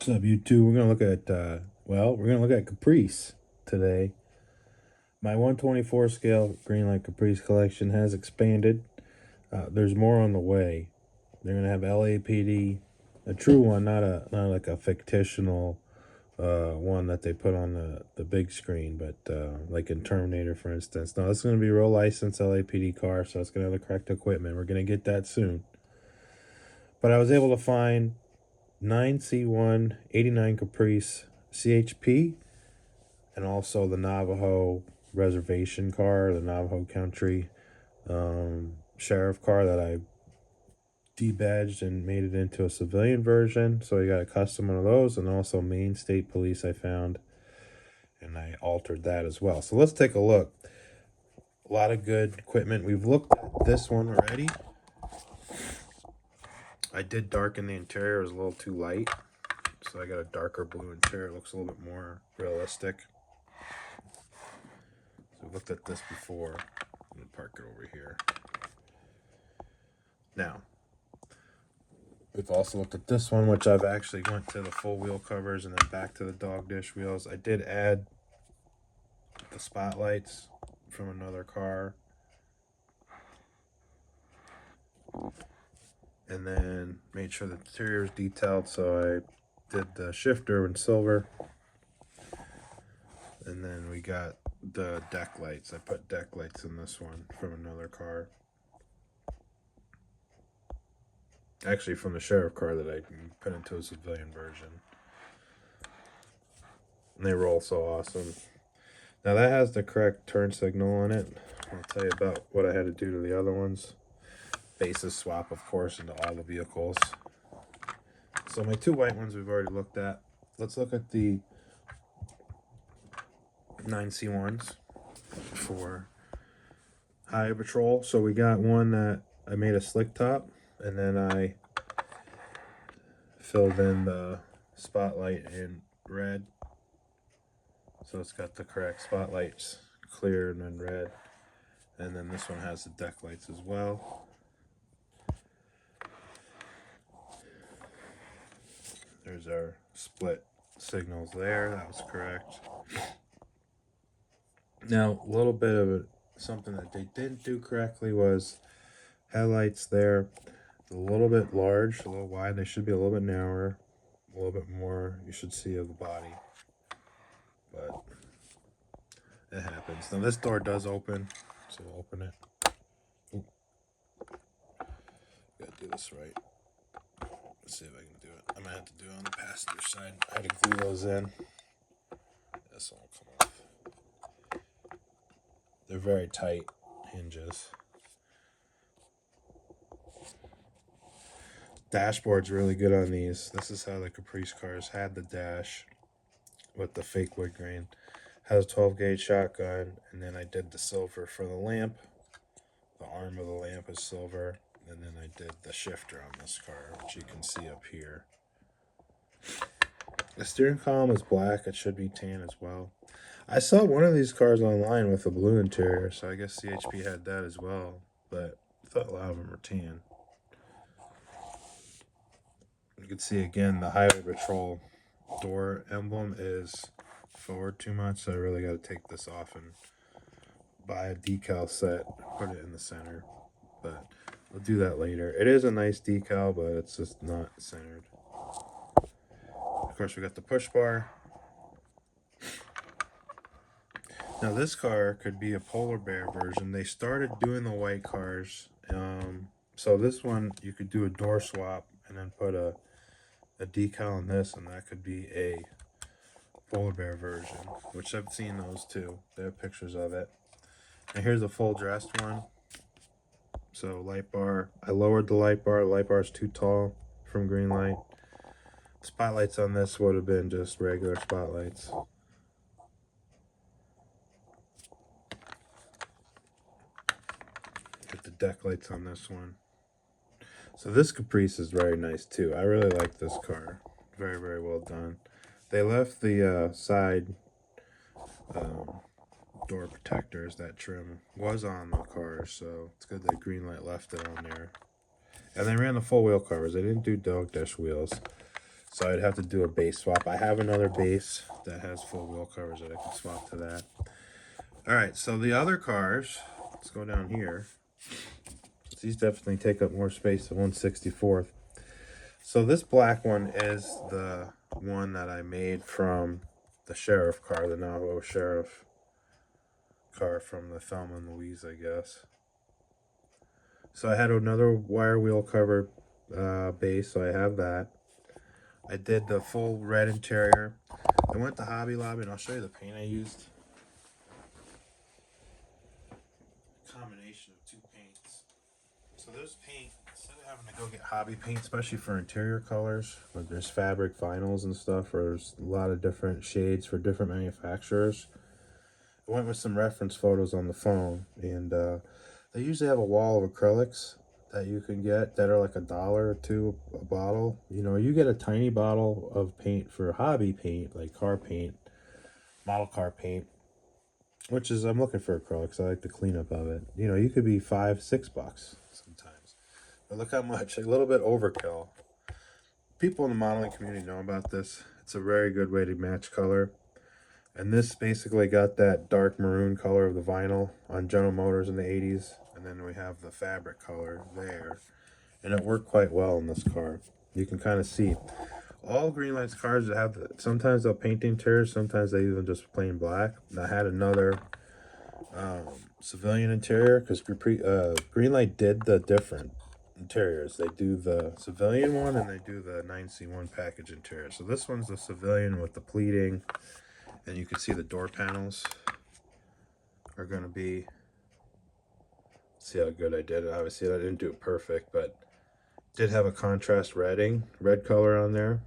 What's up, YouTube? We're gonna look at we're gonna look at Caprice today. My 124 scale Greenlight Caprice collection has expanded. There's more on the way. They're gonna have LAPD, a true one, not like a fictional one that they put on the big screen, but like in Terminator, for instance. No, this is gonna be a real licensed LAPD car, so it's gonna have the correct equipment. We're gonna get that soon. But I was able to find 9C1 89 Caprice CHP, and also the Navajo reservation car, the Navajo Country sheriff car that I debadged and made it into a civilian version. So I got a custom one of those, and also Maine State Police I found, and I altered that as well. So let's take a look. A lot of good equipment. We've looked at this one already. I did darken the interior. It was a little too light, so I got a darker blue interior. It looks a little bit more realistic. So we looked at this before. I'm going to park it over here. Now, we've also looked at this one, which I've actually went to the full wheel covers and then back to the dog dish wheels. I did add the spotlights from another car. And then made sure the interior is detailed, so I did the shifter in silver. And then we got the deck lights. I put deck lights in this one from another car. Actually, from the sheriff car that I put into a civilian version. And they roll so awesome. Now that has the correct turn signal on it. I'll tell you about what I had to do to the other ones. Basis swap, of course, into all the vehicles. So my two white ones we've already looked at. Let's look at the 9C1s for Highway Patrol. So we got one that I made a slick top, and then I filled in the spotlight in red. So it's got the correct spotlights, clear and then red. And then this one has the deck lights as well. There's our split signals there. That was correct. Now, a little bit of something that they didn't do correctly was headlights there. A little bit large, a little wide. They should be a little bit narrower. A little bit more you should see of the body. But it happens. Now, this door does open, so we'll open it. Ooh. Gotta do this right. Let's see if I can do it. I might have to do it on the passenger side. I had to glue those in. This one will come off. They're very tight hinges. Dashboard's really good on these. This is how the Caprice cars had the dash with the fake wood grain. Has a 12 gauge shotgun, and then I did the silver for the lamp. The arm of the lamp is silver. And then I did the shifter on this car, which you can see up here. The steering column is black. It should be tan as well. I saw one of these cars online with a blue interior, so I guess CHP had that as well. But I thought a lot of them were tan. You can see again the Highway Patrol door emblem is forward too much, so I really got to take this off and buy a decal set, put it in the center. But we'll do that later. It is a nice decal, but it's just not centered. Of course, we got the push bar. Now, this car could be a polar bear version. They started doing the white cars. So this one, you could do a door swap and then put a decal on this, and that could be a polar bear version, which I've seen those too. They have pictures of it. And here's a full dressed one. So light bar, I lowered the light bar. The light bar is too tall from Greenlight. Spotlights on this would have been just regular spotlights. Get the deck lights on this one. So this Caprice is very nice too. I really like this car. Very, very well done. They left the side door protectors. That trim was on the car, so it's good that Greenlight left it on there. And they ran the full wheel covers. They didn't do dog dash wheels. So I'd have to do a base swap. I have another base that has full wheel covers that I can swap to that. All right, so the other cars, let's go down here. These definitely take up more space than 164th. So this black one is the one that I made from the sheriff car, the Navajo sheriff car from the Thelma and Louise, I guess. So I had another wire wheel cover base, so I have that. I did the full red interior. I went to Hobby Lobby, and I'll show you the paint I used. Combination of two paints. So there's paint, instead of having to go get hobby paint, especially for interior colors, where there's fabric vinyls and stuff, or there's a lot of different shades for different manufacturers. I went with some reference photos on the phone, and they usually have a wall of acrylics that you can get that are like $1 or $2 a bottle. You know, you get a tiny bottle of paint for hobby paint, like car paint, model car paint, which is, I'm looking for acrylics. I like the cleanup of it. You know, you could be $5, $6 sometimes. But look how much, a little bit overkill. People in the modeling community know about this. It's a very good way to match color. And this basically got that dark maroon color of the vinyl on General Motors in the 80s. And then we have the fabric color there. And it worked quite well in this car. You can kind of see. All Greenlight's cars that have, sometimes they'll paint the interior, sometimes they even just plain black. And I had another civilian interior, because Greenlight did the different interiors. They do the civilian one and they do the 9C1 package interior. So this one's the civilian with the pleating. And you can see the door panels are going to be, see how good I did it. Obviously I didn't do it perfect, but did have a contrast red color on there.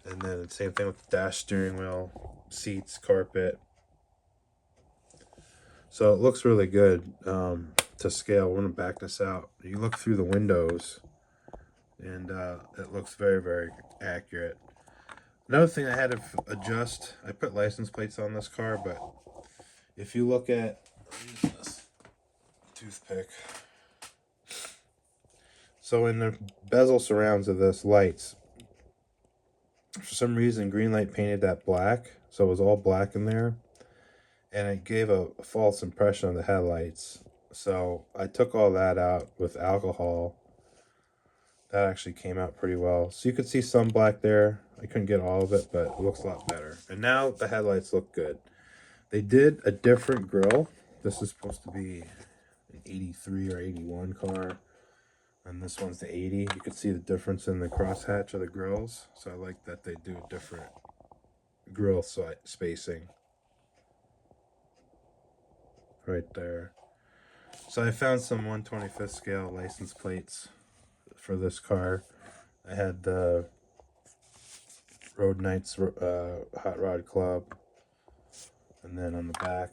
And then the same thing with the dash, steering wheel, seats, carpet. So it looks really good to scale. We're going to back this out. You look through the windows and it looks very, very accurate. Another thing I had to adjust, I put license plates on this car, but if you look at, I'll use this toothpick. So in the bezel surrounds of this lights, for some reason Greenlight painted that black, so it was all black in there, and it gave a false impression of the headlights. So I took all that out with alcohol. That actually came out pretty well. So you could see some black there. I couldn't get all of it, but it looks a lot better. And now the headlights look good. They did a different grille. This is supposed to be an 83 or 81 car. And this one's the 80. You can see the difference in the crosshatch of the grills. So I like that they do a different grill spacing. Right there. So I found some 1/25th scale license plates for this car. I had the Road Knights Hot Rod Club, and then on the back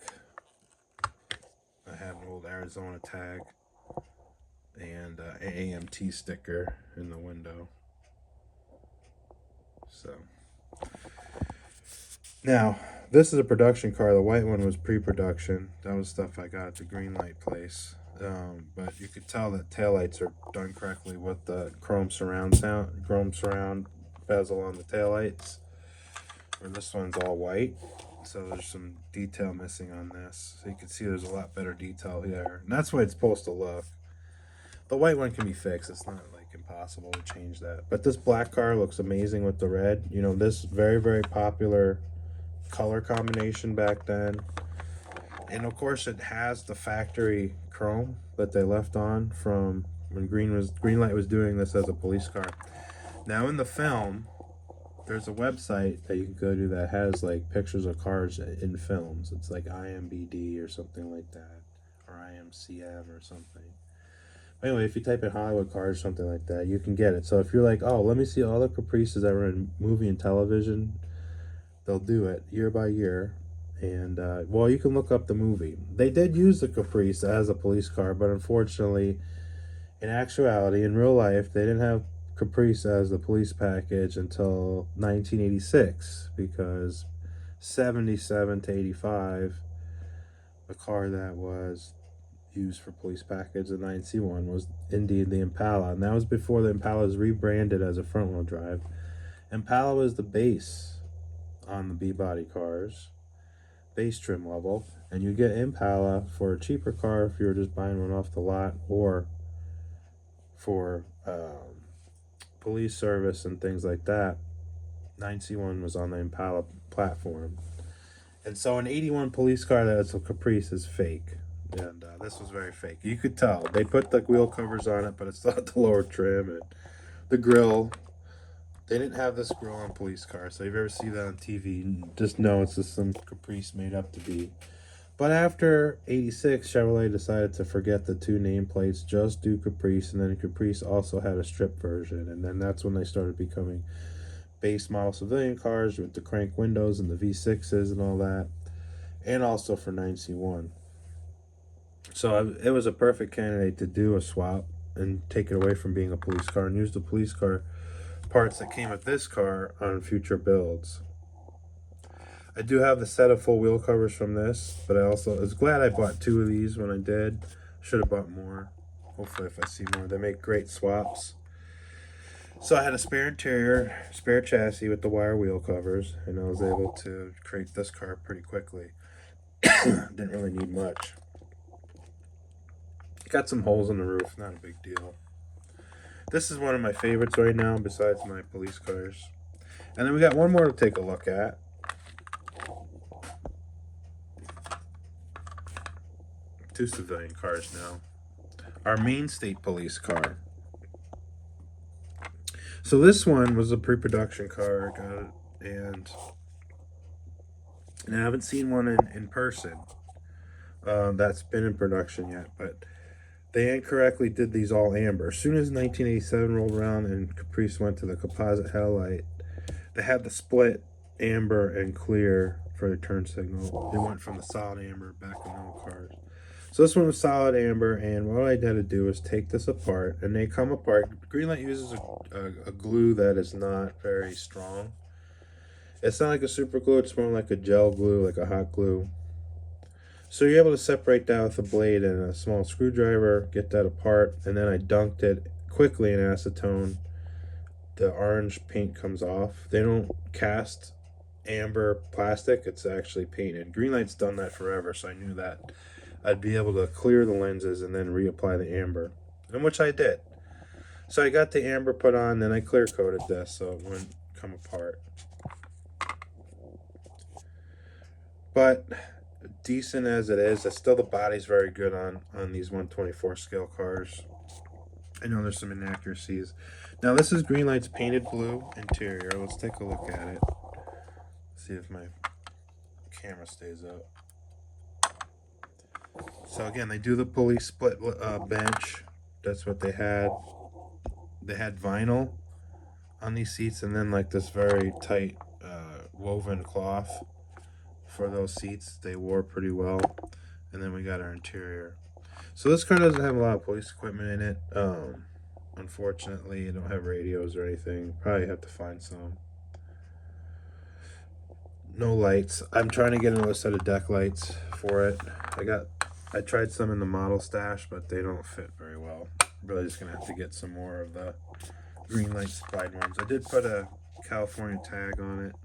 I had an old Arizona tag and an AMT sticker in the window. So now this is a production car. The white one was pre-production. That was stuff I got at the Greenlight place. But you could tell that taillights are done correctly with the chrome surround bezel on the taillights. Or this one's all white, so there's some detail missing on this. So you can see there's a lot better detail here, and that's the way it's supposed to look. The white one can be fixed. It's not like impossible to change that. But this black car looks amazing with the red. You know, this very, very popular color combination back then. And of course it has the factory chrome that they left on from when Greenlight was doing this as a police car. Now in the film, there's a website that you can go to that has like pictures of cars in films. It's like IMBD or something like that, or IMCM or something. Anyway, if you type in Hollywood cars or something like that, you can get it. So if you're like, oh, let me see all the Caprices that were in movie and television, they'll do it year by year. And well, you can look up the movie. They did use the Caprice as a police car, but unfortunately, in actuality, in real life, they didn't have Caprice as the police package until 1986, because 77 to 85, the car that was used for police package, the 9C1, was indeed the Impala. And that was before the Impala was rebranded as a front-wheel drive. Impala was the base on the B-body cars, base trim level. And you get Impala for a cheaper car if you were just buying one off the lot, or for police service and things like that. 9C1 was on the Impala platform. And so an 81 police car that's a Caprice is fake. And this was very fake. You could tell. They put the wheel covers on it, but it's not the lower trim. And the grill, they didn't have this grill on police cars. So if you ever see that on TV, just know it's just some Caprice made up to be. But after 86, Chevrolet decided to forget the two nameplates, just do Caprice. And then Caprice also had a strip version. And then that's when they started becoming base model civilian cars with the crank windows and the V6s and all that, and also for 9C1. So it was a perfect candidate to do a swap and take it away from being a police car and use the police car parts that came with this car on future builds. I do have the set of full wheel covers from this, but I also was glad I bought two of these when I did. Should have bought more. Hopefully if I see more. They make great swaps. So I had a spare interior, spare chassis with the wire wheel covers, and I was able to create this car pretty quickly. Didn't really need much. Got some holes in the roof, not a big deal. This is one of my favorites right now, besides my police cars. And then we got one more to take a look at. Two civilian cars now. Our Maine State Police car. So this one was a pre-production car, got it, and I haven't seen one in person that's been in production yet, but they incorrectly did these all amber. As soon as 1987 rolled around and Caprice went to the composite headlight, they had the split amber and clear for the turn signal. They went from the solid amber back in old cars. So this one was solid amber, and what I had to do is take this apart, and they come apart. Greenlight uses a glue that is not very strong. It's not like a super glue, it's more like a gel glue, like a hot glue. So you're able to separate that with a blade and a small screwdriver, get that apart, and then I dunked it quickly in acetone. The orange paint comes off. They don't cast amber plastic, it's actually painted. Greenlight's done that forever, so I knew that I'd be able to clear the lenses and then reapply the amber, and which I did. So I got the amber put on, then I clear coated this so it wouldn't come apart. But decent as it is, still the body's very good on these 124 scale cars. I know there's some inaccuracies. Now this is Greenlight's painted blue interior. Let's take a look at it. See if my camera stays up. So again, they do the police split bench. That's what they had. They had vinyl on these seats, and then like this very tight woven cloth for those seats. They wore pretty well. And then we got our interior. So this car doesn't have a lot of police equipment in it. Unfortunately, you don't have radios or anything. Probably have to find some. No lights. I'm trying to get another set of deck lights for it. I tried some in the model stash, but they don't fit very well. Really just gonna have to get some more of the Greenlight supplied ones. I did put a California tag on it,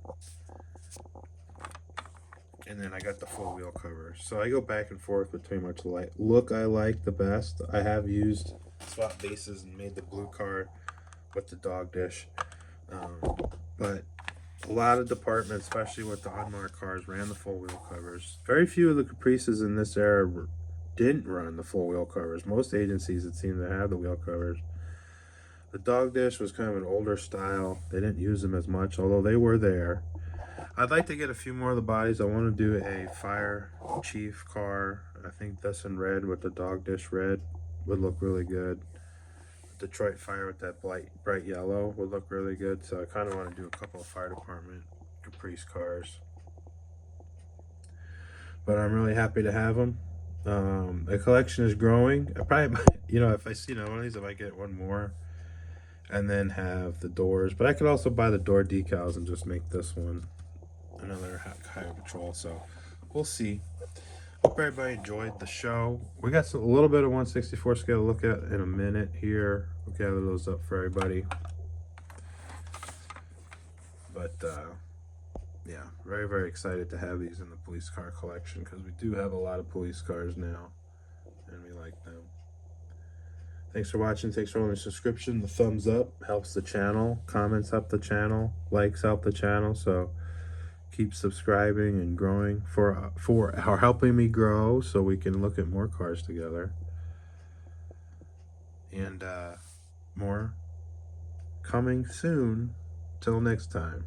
and then I got the full wheel cover. So I go back and forth between which look I like the best. I have used swap bases and made the blue car with the dog dish, but a lot of departments, especially with the unmarked cars, ran the full wheel covers. Very few of the Caprices in this era didn't run the full wheel covers. Most agencies, it seemed to have the wheel covers. The dog dish was kind of an older style. They didn't use them as much, although they were there. I'd like to get a few more of the bodies. I want to do a fire chief car. I think this in red with the dog dish red would look really good. Detroit Fire with that bright yellow would look really good. So I kind of want to do a couple of fire department Caprice cars. But I'm really happy to have them. The collection is growing. I probably, if I see one of these, I might get one more. And then have the doors. But I could also buy the door decals and just make this one another Highway Patrol. So we'll see. Hope everybody enjoyed the show. We got a little bit of 1/64 scale to look at in a minute here. We'll gather those up for everybody. But yeah, very, very excited to have these in the police car collection because we do have a lot of police cars now and we like them. Thanks for watching. Thanks for all the subscription. The thumbs up helps the channel. Comments help the channel. Likes help the channel. So keep subscribing and growing for helping me grow so we can look at more cars together. And more coming soon. Till next time.